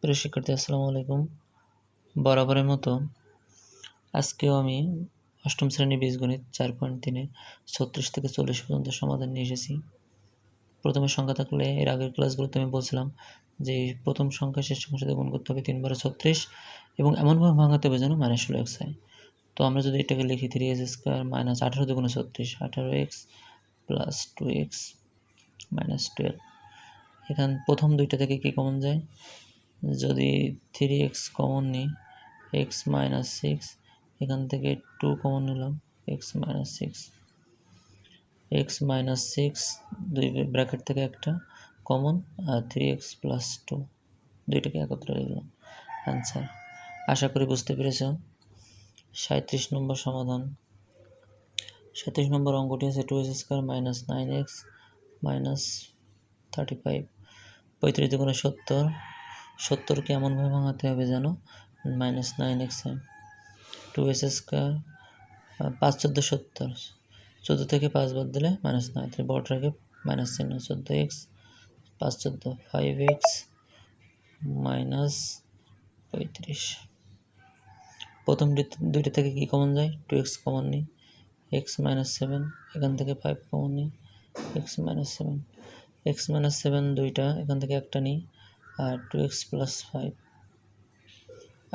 প্রিয় শিক্ষার্থী, আসসালামু আলাইকুম। বরাবরের মতো আজকেও আমি অষ্টম শ্রেণীর বীজগণিত 4.3 36 থেকে 40 পর্যন্ত সমাধান নিয়ে এসেছি। প্রথমে সংখ্যা থাকলে এর আগের ক্লাসগুলোতে আমি বলছিলাম যে প্রথম সংখ্যা শেষ সংখ্যার সাথে গুণ করতে হবে 3 বারে 36 এবং এমনভাবে ভাঙাতে হবে যেন -16x হয়। তো আমরা যদি এটাকে লিখি 3x স্কয়ার মাইনাস 18 দুগুণে 36, 18x প্লাস 2x মাইনাস 12। এখান প্রথম দুইটা থেকে কি কমন যায়? যদি 3x কমন নিই, x মাইনাস 6, এখান থেকে 2 কমন নিলাম, x মাইনাস 6, x মাইনাস 6 দুই ব্র্যাকেট থেকে একটা কমন, আর 3x প্লাস 2 দুইটাকে একত্রে লিখলাম। অ্যান্সার আশা করি বুঝতে পেরেছ। 37 নম্বর সমাধান। 37 নম্বর অঙ্কটি আছে 2x square minus 9x minus 35, 35 দুগুণে 70, 70কে এমনভাবে ভাঙাতে হবে যেন -9x হয়। 2s স্কয়ার 5 14 70, 14 থেকে 5 বাদ দিলে -9, তাহলে বড় রেখে মাইনাস চিহ্ন, 14x 5 14 5x মাইনাস 35। প্রথম দুইটা থেকে কি কমন যায়? 2x কমন নিই, x মাইনাস 7, এখান থেকে 5 কমন নিই, x মাইনাস 7, x মাইনাস 7 দুইটা, এখান থেকে একটা নিই, আর 2x প্লাস 5।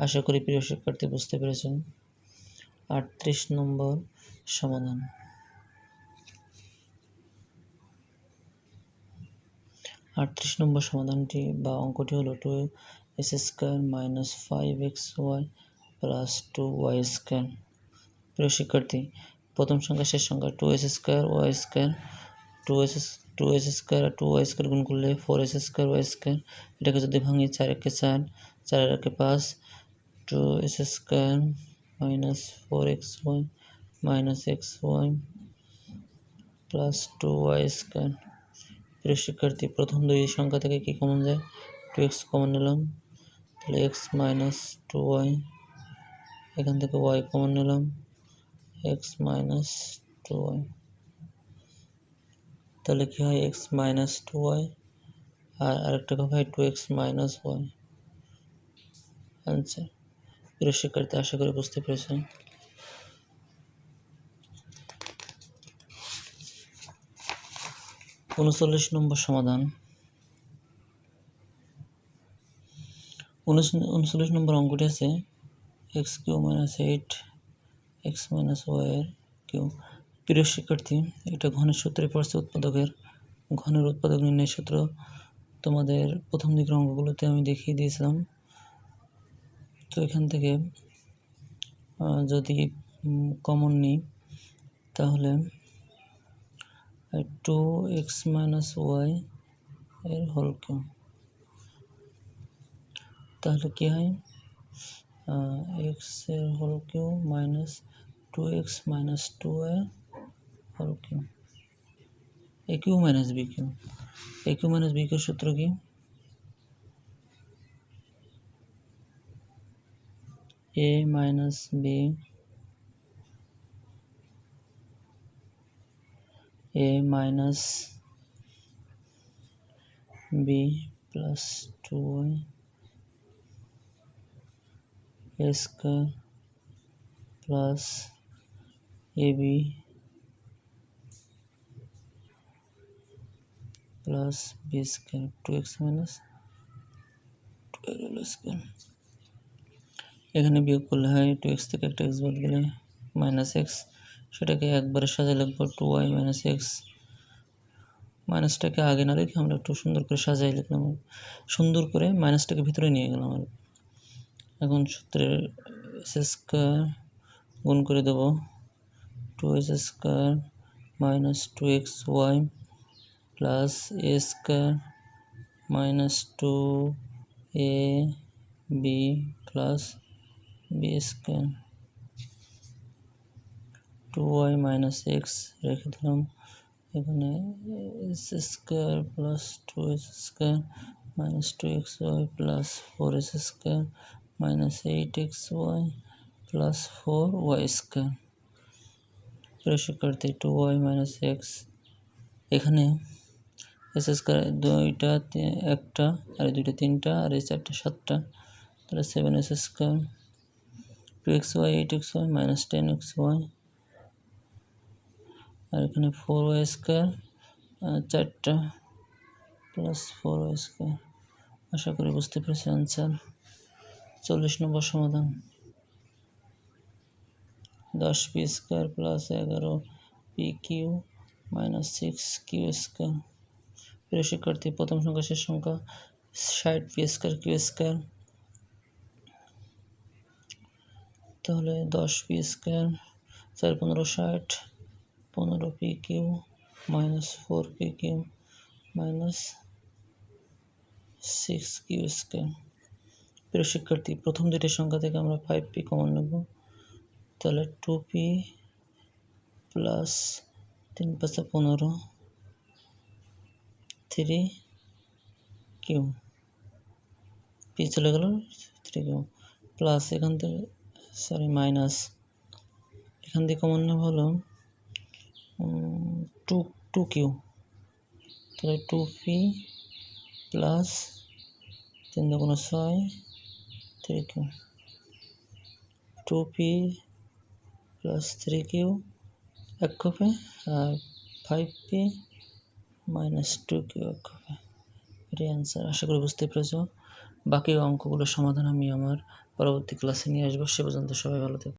আশা করি প্রিয় শিক্ষার্থী বুঝতে পেরেছেন। 38 নম্বর সমাধান। 38 নম্বর সমাধানটি বা অঙ্কটি হলো 2s square minus 5xy plus 2y square. প্রিয় শিক্ষার্থী, প্রথম সংখ্যা শেষ সংখ্যা 2s square y square, 2s square আর 2y স্কয়ার গুণ করলে 4s স্কয়ার y স্কয়ার। এটাকে যদি ভাঙি 4 একে 4, 4 আর একে 5, 2s square minus 4xy minus xy plus 2y square. প্রিয় শিক্ষার্থী, প্রথম দুই সংখ্যা থেকে কি কমন যায়? 2x কমন নিলাম, তাহলে x মাইনাস 2y, এখান থেকে y কমন নিলাম, x মাইনাস 2y, তাহলে কি হয়? x মাইনাস 2y আর আরেকটা হয় 2x মাইনাস y। আনসার। প্রিয় শিক্ষার্থী, আশা করি বুঝতে পেরেছেন। 39 নম্বর সমাধান। 39 নম্বর অঙ্কটি আছে x cube minus 8 x minus y এর কিউব। প্রিয় শিক্ষার্থী, এটা ঘনের সূত্রে পড়ছে উৎপাদকের। ঘনের উৎপাদক নির্ণয় সূত্র তোমাদের প্রথম দিকের অঙ্কগুলোতে আমি দেখিয়ে দিয়েছিলাম। তো এখান থেকে যদি কমন নিই তাহলে 2x মাইনাস y এর হোল কিউব, তাহলে কি হয়? x এর whole cube minus 2x minus 2y whole cube, a cube minus b cube. a cube minus b cube সূত্র কি? a minus b a minus b plus 2y a square plus ab plus b square 2x minus 2 square. এখানে বিয়োগ করলে হয় 2x থেকে একটা x বাদ গেলে মাইনাস x, সেটাকে একবারে সাজালে লিখব 2y মাইনাস x। মাইনাসটাকে আগে না লিখে আমরা একটু সুন্দর করে সাজাই লিখলাম, সুন্দর করে মাইনাসটাকে ভিতরে নিয়ে গেলাম। আর এখন সূত্রের s স্কয়ার গুণ করে দেব 2s square minus 2xy plus a square minus 2ab plus b square, 2y minus x রেখে দিলাম। এখানে s square plus 2s square minus 2xy plus 4s square minus 8xy plus 4y square. প্রিয় শিক্ষার্থী, 2y minus x, এখানে S square দুইটা একটা, আর এই দুইটা তিনটা, আর এই চারটা সাতটা, তাহলে 7s square 2xy 8xy minus 10xy, আর এখানে 4y স্কোয়ার চারটা প্লাস 4y স্কোয়ার। আশা করি বুঝতে পেরেছি আনসার। 40 নম্বর সমাধান। 10p square plus 11pq minus 6q square. প্রিয় শিক্ষার্থী, প্রথম সংখ্যা শেষ সংখ্যা 60p স্কোয়ার q স্কোয়ার, তাহলে 10p square 4 15 60 15pq minus 4pq minus 6q square. প্রিয় শিক্ষার্থী, প্রথম দুটি সংখ্যা থেকে আমরা 5p কমন নেব, তাহলে 2p প্লাস 3 5 15 3q, p চলে গেল 3q প্লাস এখান থেকে মাইনাস এখান থেকে কমন নেব হলো 2q, তাহলে 2p plus 3 2 6 3q, 2p plus 3q এক কপে, আর 5p মাইনাস 2q এক কপে। এটাই অ্যান্সার। আশা করি বুঝতে পেরেছ। বাকি অঙ্কগুলোর সমাধান আমি আমার পরবর্তী ক্লাসে নিয়ে আসবো। সে পর্যন্ত সবাই ভালো থাকবে।